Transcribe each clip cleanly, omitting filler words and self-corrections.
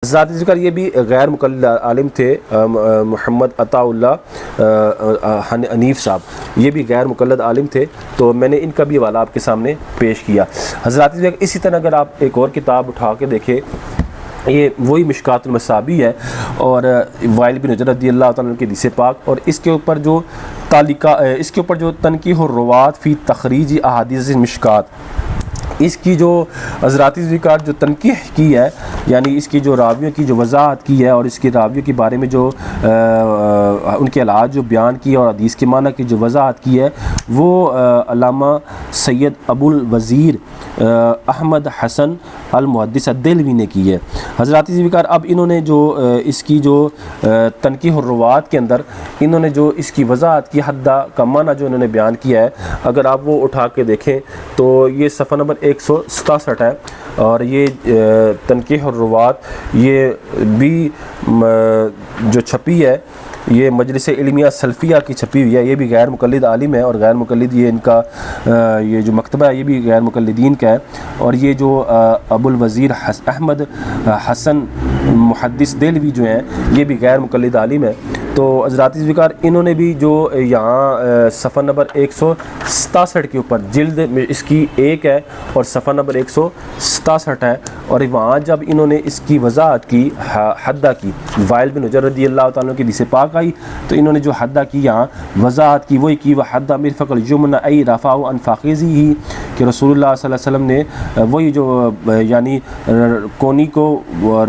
ज़ाती ज़िक्र ये भी गैर मुक़ल्लिद आलिम थे, मोहम्मद अताउल्लाह हनीफ़ साहब, ये भी गैर मुक़ल्लिद आलिम थे। तो मैंने इनका भी हवाला आपके सामने पेश किया। हज़रात ज़िक्र इसी तरह अगर आप एक और किताब उठा के देखें, ये वही मिशकातुल मसाबी है और वाइल बिन हुजर रज़ियल्लाहु ताला के हदीस पाक, और इसके ऊपर जो इसके ऊपर जो तनकीह और रुवात फ़ी तखरीज अहादीस मिशकात, इसकी जो हज़राती ज़िक्र जो तनकीह की है, यानी इसकी जो रावियों की जो वजाहत की है और इसके रावियों के बारे में जो उनके हालात जो बयान किए और हदीस के माना की जो वजाहत की है, वो अल्लामा सैयद अबुल वज़ीर अहमद हसन अल मुहद्दिस देलवी ने की है। हज़राती ज़िक्र अब इन्होंने जो इसकी जो तनकीह और रुवात के अंदर इन्होंने जो इसकी वजाहत की, हद्दा का माना जो इन्होंने बयान किया है, अगर आप वो उठा के देखें तो ये सफ़ा नंबर 167 है। और ये तनकीह और रुवात ये भी जो छपी है, ये मजलिस इल्मिया सल्फ़िया की छपी हुई है। ये भी गैर मुक़ल्लिद आलिम है और गैर मुक़ल्लिद ये इनका ये जो मकतबा है ये भी गैर मुक़ल्लिदीन का है। और ये जो अबुल वज़ीर अहमद हसन मुहद्दिस देलवी जो हैं, ये भी गैर मुक़ल्लिद आलिम है। तो हज़राती ज़िक्र इन्होंने भी जो यहाँ सफ़ा नंबर 167 के ऊपर जिल्द में इसकी 1 है और सफ़ा नंबर 167 है, और वहाँ जब इन्होंने इसकी वजाहत की, हद्दा की, वाइल बिन हुजर रज़ियल्लाहु ताला की हदीस पाक आई, तो इन्होंने जो हद्दा की यहाँ वजाहत की वही की, वह हद्दा मिरफ़क़ल युमना आई रफ़ाउ अन फ़ाक़िज़ी ही, कि रसूलुल्लाह सल्लल्लाहु अलैहि वसल्लम ने वही जो यानी कोनी को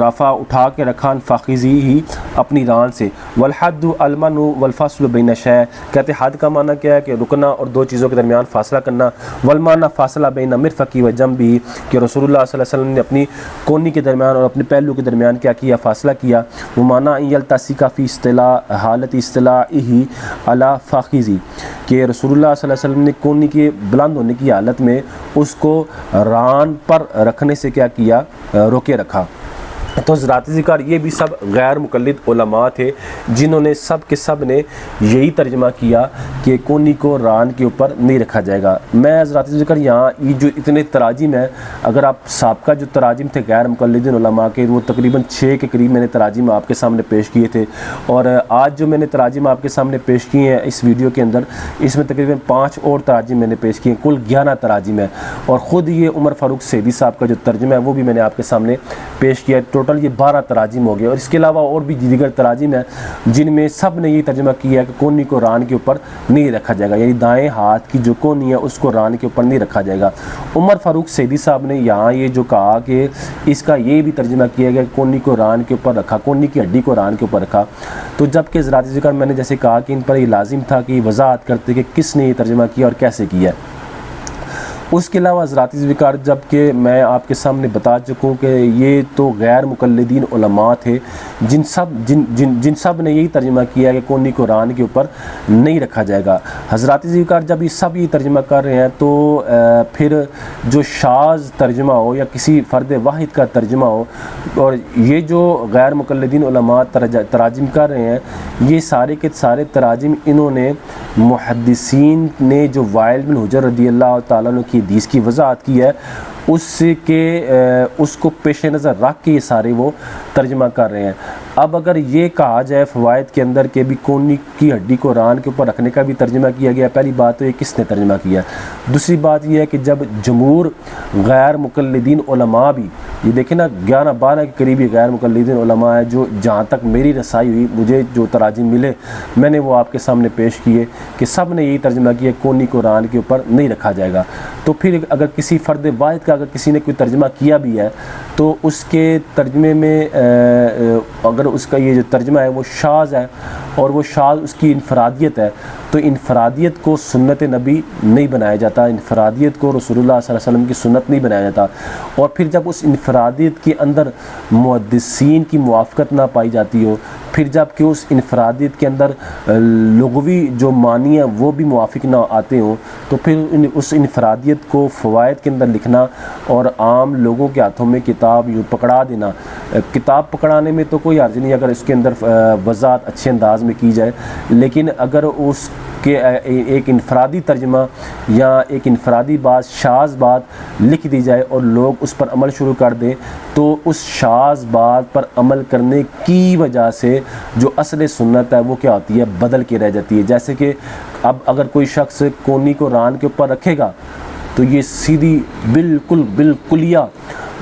रफ़ा उठा के रखा, फ़ाक़िज़ी ही अपनी रान से। वल हद्दु अल मनु वल फ़स्लु बैन शै, कहते हद का माना क्या है कि रुकना और दो चीज़ों के दरमियान फ़ासला करना। वल माना फ़ासला बैन मिरफ़क़ी व जंबी, कि रसूलुल्लाह सल्लल्लाहु अलैहि वसल्लम ने अपनी कोनी के दरमियान और अपने पहलू के दरमियान क्या किया, फ़ासला किया। वो माना यल्तसिका फ़ी इस्तिलाह हालत इस्तिलाही अला फ़ाक़िज़ी, कि रसूलुल्लाह सल्लल्लाहु अलैहि वसल्लम ने कोनी के बुलंद होने की हालत में उसको रान पर रखने से क्या किया, रोके रखा। तो हज़राती ज़िक्र ये भी सब गैर मुक़ल्लिद उलमा थे, जिन्होंने सब के सब ने यही तर्जमा किया कि कोनी को रान के ऊपर नहीं रखा जाएगा। मैं हज़राती ज़िक्र यहाँ ये जो इतने तराजिम हैं, अगर आप साबका जो तराजिम थे गैर मुक़ल्लिदीन उलमा के, वो तकरीबन 6 के करीब मैंने तराजिम आपके सामने पेश किए थे, और आज जो मैंने तराजिम आपके सामने पेश किए हैं इस वीडियो के अंदर, इसमें तकरीबन 5 और तराजिम मैंने पेश किए, कुल 11 तराजिम है। और ख़ुद ये उमर फ़ारूक सैदी साहब का जो तर्जुमा है वो भी मैंने आपके सामने पेश किया। टोटल ये 12 तराजिम हो गए, और इसके अलावा और भी दीगर तराजिम हैं जिनमें सब ने ये तर्जुमा किया है कि कोनी को रान के ऊपर नहीं रखा जाएगा, यानी दाएं हाथ की जो कोनी है उसको रान के ऊपर नहीं रखा जाएगा। उमर फ़ारूक सैदी साहब ने यहाँ ये जो कहा कि इसका ये भी तर्जुमा किया गया कोनी को रान के ऊपर रखा, कोनी की हड्डी को रान के ऊपर रखा। तो जबकि हज़राती ज़िक्र मैंने जैसे कहा कि इन पर ये लाजिम था कि वजाहत करते कि किसने ये तर्जुमा किया और कैसे किया। उसके अलावा हज़राती ज़िक्र जबकि मैं आपके सामने बता चुकूँ कि ये तो गैर मुक़ल्लिदीन उलमा थे, जिन सब ने यही तर्जुमा किया कि कोनी को रान के ऊपर नहीं रखा जाएगा। हज़राती ज़िक्र जब ये सब ये तर्जुमा कर रहे हैं तो फिर जो शाज़ तर्जुमा हो या किसी फ़र्द वाहिद का तर्जुमा हो, और ये जो गैर मुक़ल्लिदीन उलमा तराजिम कर रहे हैं, ये सारे के सारे तराजिम इन्होंने मुहद्दिसीन ने जो वाइल बिन हुजर रज़ियल्लाहु ताला अन्हु की हदीस की वजाहत की है उसको पेश नज़र रख के ये सारे वो तर्जमा कर रहे हैं। अब अगर ये कहा जाए फ़वाइद के अंदर के भी कोनी की हड्डी को रान के ऊपर रखने का भी तर्जमा किया गया, पहली बात तो ये किसने तर्जमा किया। दूसरी बात ये है कि जब जमहूर गैर मुक़ल्लिदीन उलमा भी, ये देखें ना 11-12 के करीब ये गैर मुक़ल्लिदीन उलमा है, जो जहाँ तक मेरी रसाई हुई, मुझे जो तराजिम मिले मैंने वो आपके सामने पेश किए कि सब ने यही तर्जमा किया कोनी को रान के ऊपर नहीं रखा जाएगा। तो फिर अगर किसी फ़र्द वाहिद का अगर किसी ने कोई तर्जमा किया भी है तो उसके तर्जमे में अगर उसका ये जो तर्जमा है वो शाज़ है और वो शाज़ उसकी इनफरादियत है, तो इनफरादियत को सुन्नत नबी नहीं बनाया जाता, इनफरादियत को रसूलुल्लाह सल्लल्लाहु अलैहि वसल्लम की सुन्नत नहीं बनाया जाता। और फिर जब उस इनफरादियत के अंदर मुहद्दिसीन की मुआफ़क़त ना पाई जाती हो, फिर जब कि उस इनफरादियत के अंदर लुग़वी जो मानी है वो भी मुआफ़िक ना आते हों, तो फिर उस इनफरादियत को फ़वाइद के अंदर लिखना और आम लोगों के हाथों में किताब यूँ पकड़ा देना, किताब पकड़ाने में तो कोई हर्ज नहीं अगर इसके अंदर वज़ाहत अच्छे अंदाज में की जाए, लेकिन अगर उस कि एक इनफरादी तर्जमा या एक इनफरादी बात, शाज़ बात लिख दी जाए और लोग उस पर अमल शुरू कर दें, तो उस शाज़ बात पर अमल करने की वजह से जो असल सुन्नत है वो क्या होती है, बदल के रह जाती है। जैसे कि अब अगर कोई शख्स कोनी को रान के ऊपर रखेगा तो ये सीधी बिल्कुल बिल्कुलिया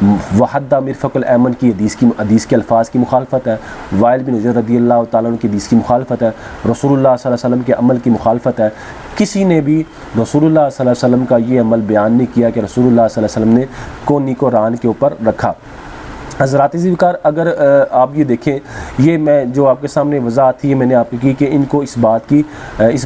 वहद्दा मिरफ़क़ुल ऐमन की हदीस के अल्फाज की मुखालफत है, वाइल बिन हुजर रज़ियल्लाहु ताला अन्हु की हदीस की मुखालफत है, रसूलुल्लाह सल्लल्लाहु अलैहि वसल्लम के अमल की मुखालफत है। किसी ने भी रसूलुल्लाह सल्लल्लाहु अलैहि वसल्लम का ये अमल बयान नहीं किया कि रसूलुल्लाह सल्लल्लाहु अलैहि वसल्लम ने कोनी को रान के ऊपर रखा। हज़रात ज़िक्र, अगर आप ये देखें, ये मैं जो आपके सामने वज़ाहत थी मैंने आपको की कि इनको इस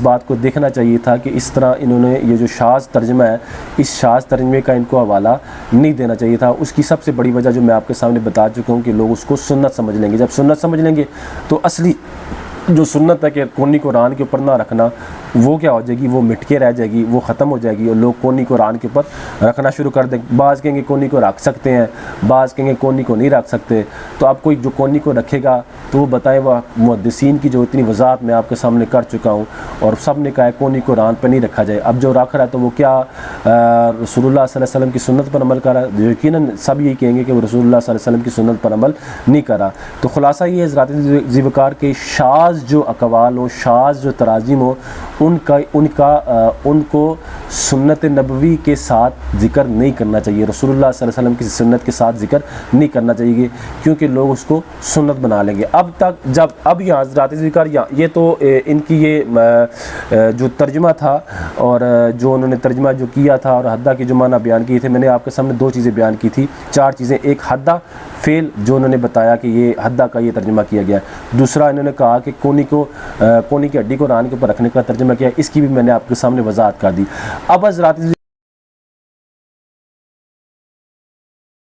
बात को देखना चाहिए था कि इस तरह इन्होंने ये जो शाज़ तर्जमा है, इस शाज़ तर्जमे का इनको हवाला नहीं देना चाहिए था। उसकी सबसे बड़ी वजह जो मैं आपके सामने बता चुका हूँ कि लोग उसको सुन्नत समझ लेंगे। जब सुन्नत समझ लेंगे तो असली जो सुन्नत है कि कोनी को रान के ऊपर ना रखना, वो क्या हो जाएगी, वो मिट के रह जाएगी, वो ख़त्म हो जाएगी और लोग कोनी को रान के ऊपर रखना शुरू कर देंगे। बाज़ कहेंगे कोनी को रख सकते हैं, बाज़ कहेंगे कोनी को नहीं रख सकते। तो आप कोई जो कोनी को रखेगा तो वो बताएं, वह मुहद्दिसीन की जो इतनी वज़ाहत मैं आपके सामने कर चुका हूँ और सब ने कहा है कोनी को रान पर नहीं रखा जाए। अब जो रख रहा है तो वो क्या रसूलुल्लाह सल्लल्लाहु अलैहि वसल्लम की सुन्नत पर अमल कर रहा है? यकीनन सब यही कहेंगे कि वो रसूलुल्लाह सल्लल्लाहु अलैहि वसल्लम की सुन्नत पर अमल नहीं कर रहा। तो खुलासा ये हज़रात ज़िक्र के शाज़ जो अक़वाल हो, शाज़ जो तराजिम हो, उनको सुन्नत नबवी के साथ ज़िक्र नहीं करना चाहिए, रसूलुल्लाह सल्लल्लाहु अलैहि वसल्लम की सुन्नत के साथ ज़िक्र नहीं करना चाहिए, क्योंकि लोग उसको सुन्नत बना लेंगे। अब यहाँ हज़रात ज़िक्र, ये तो इनकी ये जो तर्जुमा था और जो उन्होंने तर्जुमा जो किया था और हद्दा की जो माना बयान किए थे, मैंने आपके सामने 2 चीज़ें बयान की थी, 4 चीज़ें। एक हद्दा फ़ेल जो उन्होंने बताया कि ये हद्दा का ये तर्जुमा किया गया। दूसरा इन्होंने कहा कि कोनी की हड्डी को रान के ऊपर रखने का तर्जुमा किया, इसकी भी मैंने आपके सामने वज़ाहत कर दी। अब हज़रात